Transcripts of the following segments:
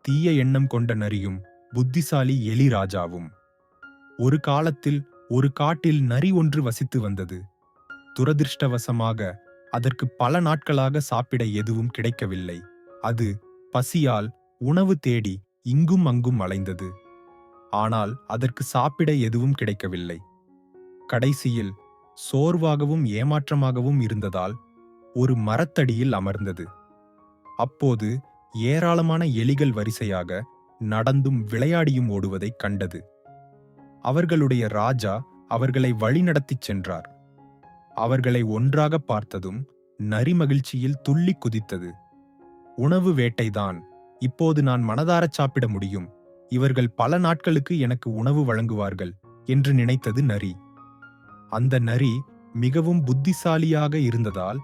தீய எண்ணம் கொண்ட நரியும் புத்திசாலி எலி ராஜாவும். ஒரு காலத்தில் ஒரு காட்டில் நரி ஒன்று வசித்து வந்தது. துரதிர்ஷ்டவசமாக அதற்கு பல நாட்களாக சாப்பிட எதுவும் கிடைக்கவில்லை. அது பசியால் உணவு தேடி இங்கும் அங்கும் அலைந்தது. ஆனால் அதற்கு சாப்பிட எதுவும் கிடைக்கவில்லை. கடைசியில் சோர்வாகவும் ஏமாற்றமாகவும் இருந்ததால் ஒரு மரத்தடியில் அமர்ந்தது. அப்போது ஏராளமான எலிகள் வரிசையாக நடந்தும் விளையாடியும் ஓடுவதைக் கண்டது. அவர்களுடைய ராஜா அவர்களை வழிநடத்திச் சென்றார். அவர்களை ஒன்றாக பார்த்ததும் நரி மகிழ்ச்சியில் துள்ளி குதித்தது. உணவு வேட்டைதான், இப்போது நான் மனதாரச் சாப்பிட முடியும். இவர்கள் பல நாட்களுக்கு எனக்கு உணவு வழங்குவார்கள் என்று நினைத்தது நரி. அந்த நரி மிகவும் புத்திசாலியாக இருந்ததால்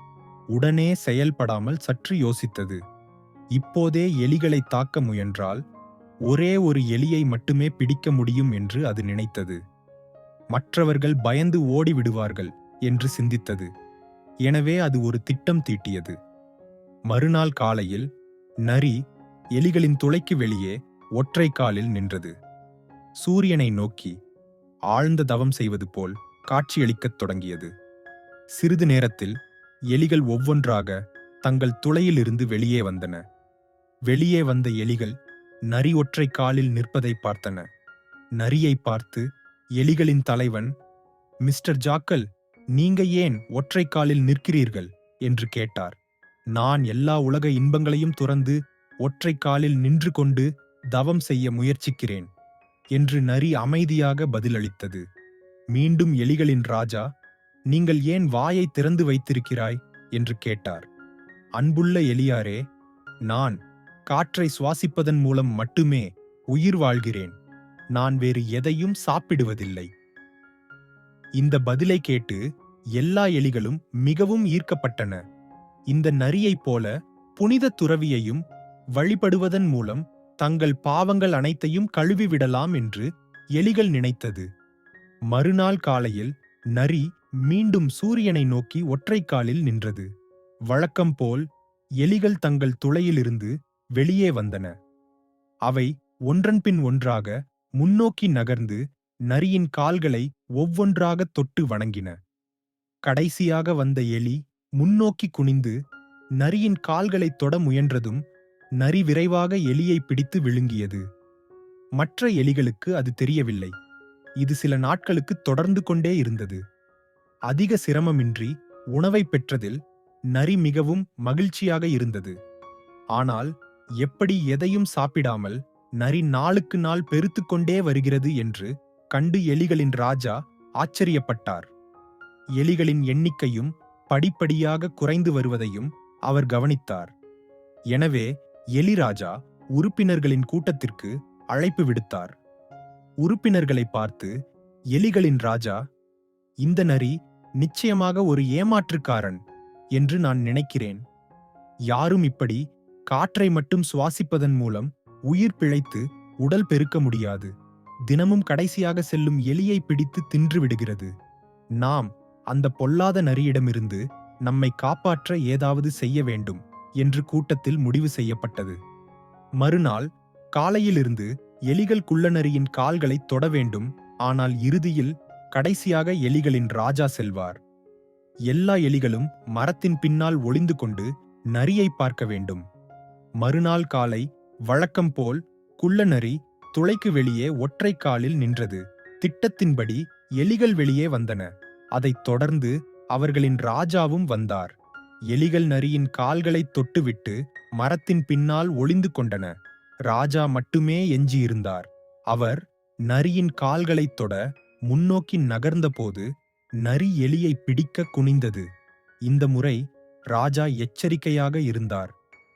உடனே செயல்படாமல் சற்று யோசித்தது. இப்போதே எலிகளை தாக்க முயன்றால் ஒரே ஒரு எலியை மட்டுமே பிடிக்க முடியும் என்று அது நினைத்தது. மற்றவர்கள் பயந்து ஓடிவிடுவார்கள் என்று சிந்தித்தது. எனவே அது ஒரு திட்டம் தீட்டியது. மறுநாள் காலையில் நரி எலிகளின் துளைக்கு வெளியே ஒற்றை காலில் நின்றது. சூரியனை நோக்கி ஆழ்ந்த தவம் செய்வது போல் காட்சியளிக்கத் தொடங்கியது. சிறிது நேரத்தில் எலிகள் ஒவ்வொன்றாக தங்கள் துளையிலிருந்து வெளியே வந்தன. வெளியே வந்த எலிகள் நரி ஒற்றை காலில் நிற்பதை பார்த்தன. நரியை பார்த்து எலிகளின் தலைவன், மிஸ்டர் ஜாக்கல், நீங்க ஏன் ஒற்றை காலில் நிற்கிறீர்கள் என்று கேட்டார். நான் எல்லா உலக இன்பங்களையும் துறந்து ஒற்றை காலில் நின்று கொண்டு தவம் செய்ய முயற்சிக்கிறேன் என்று நரி அமைதியாக பதிலளித்தது. மீண்டும் எலிகளின் ராஜா, நீங்கள் ஏன் வாயை திறந்து வைத்திருக்கிறாய் என்று கேட்டார். அன்புள்ள எலியாரே, நான் காற்றை சுவாசிப்பதன் மூலம் மட்டுமே உயிர் வாழ்கிறேன். நான் வேறு எதையும் சாப்பிடுவதில்லை. இந்த பதிலை கேட்டு எல்லா எலிகளும் மிகவும் ஈர்க்கப்பட்டன. இந்த நரியைப் போல புனித துறவியையும் வழிபடுவதன் மூலம் தங்கள் பாவங்கள் அனைத்தையும் கழுவிவிடலாம் என்று எலிகள் நினைத்தது. மறுநாள் காலையில் நரி மீண்டும் சூரியனை நோக்கி ஒற்றைக்காலில் நின்றது. வழக்கம் போல் எலிகள் தங்கள் துளையிலிருந்து வெளியே வந்தன. அவை ஒன்றன்பின் ஒன்றாக முன்னோக்கி நகர்ந்து நரியின் கால்களை ஒவ்வொன்றாக தொட்டு வணங்கின. கடைசியாக வந்த எலி முன்னோக்கி குனிந்து நரியின் கால்களை தொட முயன்றதும் நரி விரைவாக எலியை பிடித்து விழுங்கியது. மற்ற எலிகளுக்கு அது தெரியவில்லை. இது சில நாட்களுக்கு தொடர்ந்து கொண்டே இருந்தது. அதிக சிரமமின்றி உணவை பெற்றதில் நரி மிகவும் மகிழ்ச்சியாக இருந்தது. ஆனால் எப்படி எதையும் சாப்பிடாமல் நரி நாளுக்கு நாள் பெருத்துக் கொண்டே வருகிறது என்று கண்டு எலிகளின் ராஜா ஆச்சரியப்பட்டார். எலிகளின் எண்ணிக்கையும் படிப்படியாக குறைந்து வருவதையும் அவர் கவனித்தார். எனவே எலிராஜா உறுப்பினர்களின் கூட்டத்திற்கு அழைப்பு விடுத்தார். உறுப்பினர்களை பார்த்து எலிகளின் ராஜா, இந்த நரி நிச்சயமாக ஒரு ஏமாற்றுக்காரன் என்று நான் நினைக்கிறேன். யாரும் இப்படி காற்றை மட்டும் சுவாசிப்பதன் மூலம் உயிர் பிழைத்து உடல் பெருக்க முடியாது. தினமும் கடைசியாக செல்லும் எலியை பிடித்து தின்று விடுகிறது. நாம் அந்த பொல்லாத நரியிடமிருந்து நம்மை காப்பாற்ற ஏதாவது செய்ய வேண்டும் என்று கூட்டத்தில் முடிவு செய்யப்பட்டது. மறுநாள் காலையிலிருந்து எலிகள் குள்ளநரியின் கால்களை தொட வேண்டும். ஆனால் இறுதியில் கடைசியாக எலிகளின் ராஜா செல்வார். எல்லா எலிகளும் மரத்தின் பின்னால் ஒளிந்து கொண்டு நரியை பார்க்க வேண்டும். மறுநாள் காலை வழக்கம் போல் குள்ளநரி துளைக்கு வெளியே ஒற்றை காலில் நின்றது. திட்டத்தின்படி எலிகள் வெளியே வந்தன. அதைத் தொடர்ந்து அவர்களின் ராஜாவும் வந்தார். எலிகள் நரியின் கால்களை தொட்டுவிட்டு மரத்தின் பின்னால் ஒளிந்து கொண்டன. ராஜா மட்டுமே எஞ்சியிருந்தார். அவர் நரியின் கால்களைத் தொட முன்னோக்கி நகர்ந்தபோது நரி எலியை பிடிக்க குனிந்தது. இந்த முறை ராஜா எச்சரிக்கையாக இருந்தார்.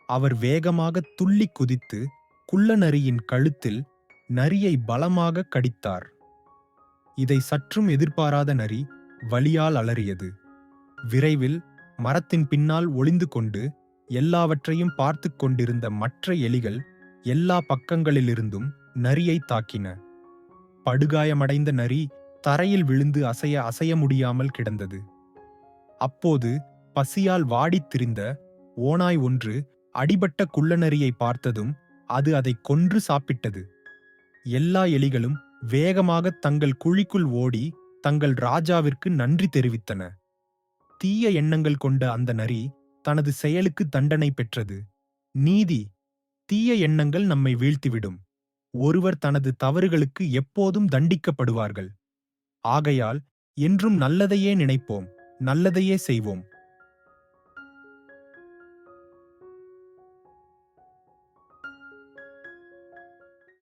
அவர் வேகமாக துள்ளி குதித்து குள்ளநரியின் கழுத்தில் நரியை பலமாக கடித்தார். இதை சற்றும் எதிர்பாராத நரி வலியால் அலறியது. விரைவில் மரத்தின் பின்னால் ஒளிந்து கொண்டு எல்லாவற்றையும் பார்த்து கொண்டிருந்த மற்ற எலிகள் எல்லா பக்கங்களிலிருந்தும் நரியை தாக்கின. படுகாயமடைந்த நரி தரையில் விழுந்து அசைய முடியாமல் கிடந்தது. அப்போது பசியால் வாடித் திரிந்த ஓநாய் ஒன்று அடிபட்ட குள்ளநரியை பார்த்ததும் அது அதைக் கொன்று சாப்பிட்டது. எல்லா எலிகளும் வேகமாக தங்கள் குழிக்குள் ஓடி தங்கள் ராஜாவிற்கு நன்றி தெரிவித்தன. தீய எண்ணங்கள் கொண்ட அந்த நரி தனது செயலுக்கு தண்டனை பெற்றது. நீதி: தீய எண்ணங்கள் நம்மை வீழ்த்திவிடும். ஒருவர் தனது தவறுகளுக்கு எப்போதும் தண்டிக்கப்படுவார்கள். ஆகையால் என்றும் நல்லதையே நினைப்போம், நல்லதையே செய்வோம்.